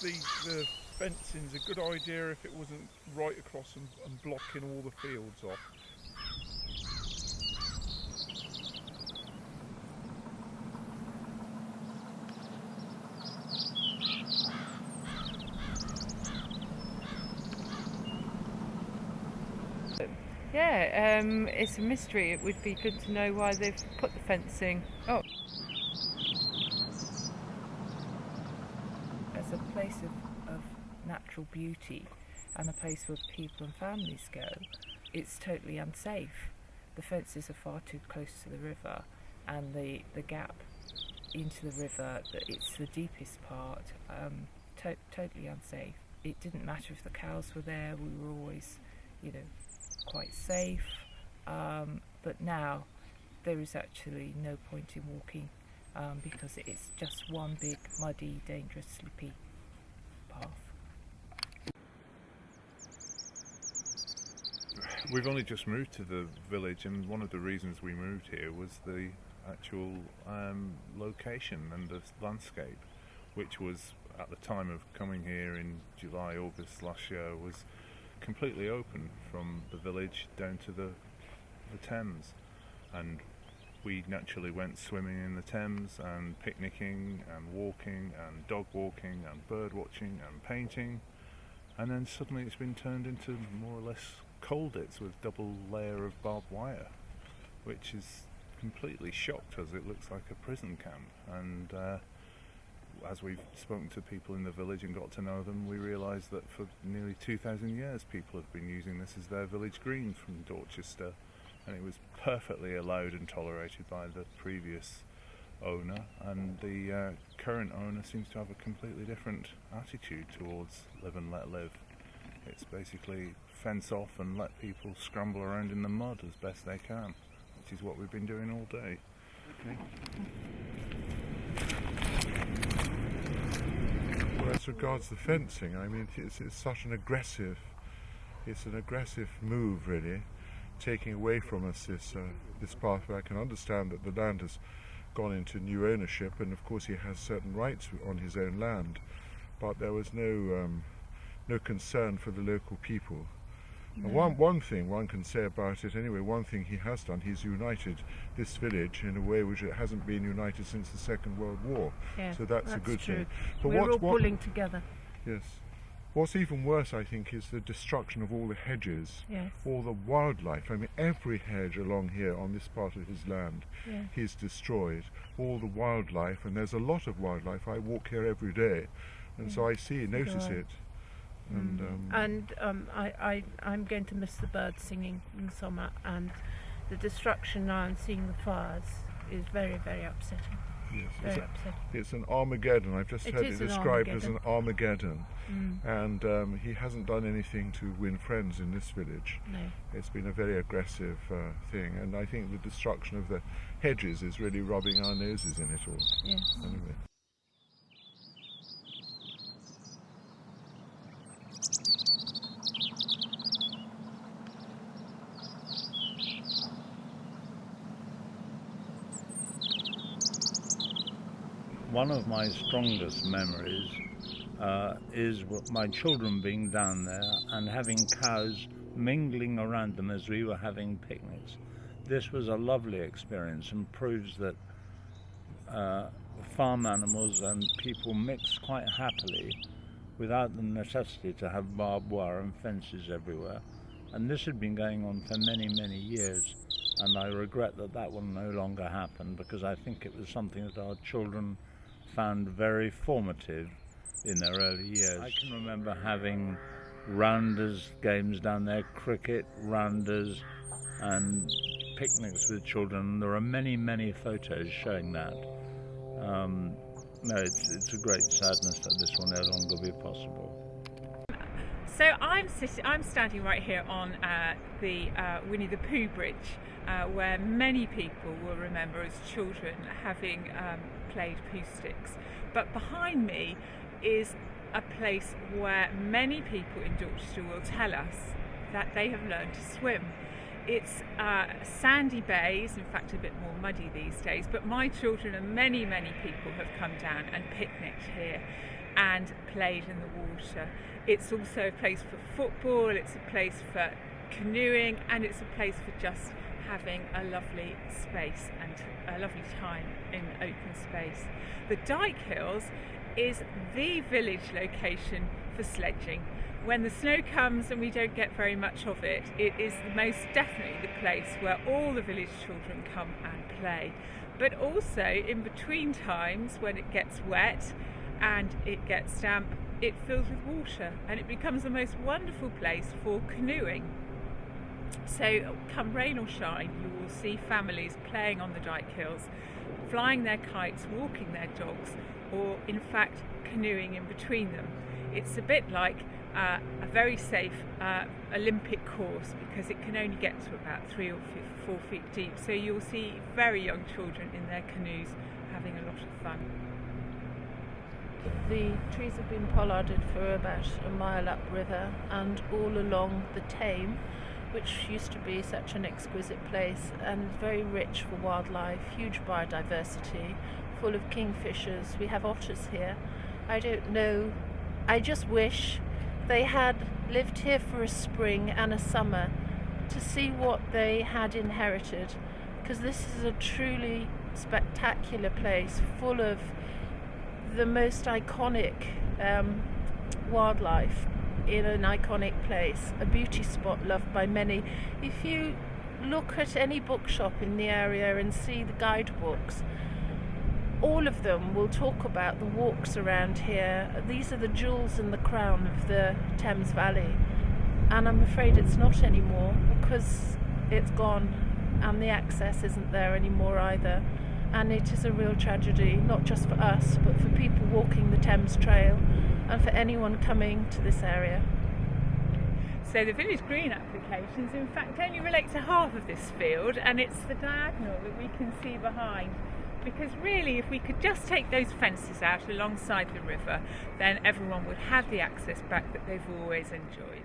the fencing's a good idea if it wasn't right across and blocking all the fields off. Yeah, it's a mystery. It would be good to know why they've put the fencing up. As a place of natural beauty and a place where people and families go, it's totally unsafe. The fences are far too close to the river, and the gap into the river, it's the deepest part, totally unsafe. It didn't matter if the cows were there, we were always, quite safe, but now there is actually no point in walking because it's just one big muddy, dangerous, slippy path. We've only just moved to the village, and one of the reasons we moved here was the actual location and the landscape, which was, at the time of coming here in July, August last year, was completely open from the village down to the Thames, and we naturally went swimming in the Thames and picnicking and walking and dog walking and bird watching and painting, and then suddenly it's been turned into more or less coal dits with double layer of barbed wire, which is completely shocked us. It looks like a prison camp, and as we've spoken to people in the village and got to know them, we realised that for nearly 2,000 years people have been using this as their village green from Dorchester, and it was perfectly allowed and tolerated by the previous owner, and the current owner seems to have a completely different attitude towards live and let live. It's basically fence off and let people scramble around in the mud as best they can, which is what we've been doing all day. Okay. Well, as regards the fencing, I mean, it's such an aggressive move, really, taking away from us this pathway. I can understand that the land has gone into new ownership, and of course he has certain rights on his own land, but there was no concern for the local people. And one thing one can say about it anyway, one thing he has done, he's united this village in a way which it hasn't been united since the Second World War. Yeah, so that's a good true. thing. But we're all pulling together. Yes. What's even worse, I think, is the destruction of all the hedges, yes, all the wildlife. I mean, every hedge along here on this part of his land, yes, he's destroyed. All the wildlife, and there's a lot of wildlife. I walk here every day, and so I notice it. And I'm going to miss the birds singing in the summer, and the destruction now and seeing the fires is very, very upsetting. Yes, very upsetting. It's an Armageddon. I've just heard it described as an Armageddon. And he hasn't done anything to win friends in this village. No. It's been a very aggressive thing, and I think the destruction of the hedges is really rubbing our noses in it all. Yes. Anyway. One of my strongest memories is my children being down there and having cows mingling around them as we were having picnics. This was a lovely experience and proves that farm animals and people mix quite happily without the necessity to have barbed wire and fences everywhere. And this had been going on for many, many years, and I regret that that will no longer happen, because I think it was something that our children found very formative in their early years. I can remember having rounders games down there, cricket, rounders and picnics with children. There are many, many photos showing that. No, it's a great sadness that this will no longer be possible. So I'm standing right here on the Winnie the Pooh Bridge, where many people will remember as children having played Pooh sticks. But behind me is a place where many people in Dorchester will tell us that they have learned to swim. It's sandy bays, in fact a bit more muddy these days, but my children and many, many people have come down and picnicked here. and played in the water. It's also a place for football, it's a place for canoeing, and it's a place for just having a lovely space and a lovely time in open space. The Dyke Hills is the village location for sledging. When the snow comes and we don't get very much of it, it is most definitely the place where all the village children come and play. But also in between times when it gets wet and it gets damp, it fills with water and it becomes the most wonderful place for canoeing. So come rain or shine, you will see families playing on the Dyke Hills, flying their kites, walking their dogs, or in fact canoeing in between them. It's a bit like a very safe Olympic course, because it can only get to about 3 or 4 feet deep. So you'll see very young children in their canoes having a lot of fun. The trees have been pollarded for about a mile upriver and all along the Tame, which used to be such an exquisite place and very rich for wildlife, huge biodiversity, full of kingfishers. We have otters here. I don't know, I just wish they had lived here for a spring and a summer to see what they had inherited, because this is a truly spectacular place full of the most iconic wildlife in an iconic place, a beauty spot loved by many. If you look at any bookshop in the area and see the guidebooks, all of them will talk about the walks around here. These are the jewels in the crown of the Thames Valley, and I'm afraid it's not anymore because it's gone and the access isn't there anymore either. And it is a real tragedy, not just for us, but for people walking the Thames Trail and for anyone coming to this area. So the village green applications in fact only relate to half of this field, and it's the diagonal that we can see behind. Because really, if we could just take those fences out alongside the river, then everyone would have the access back that they've always enjoyed.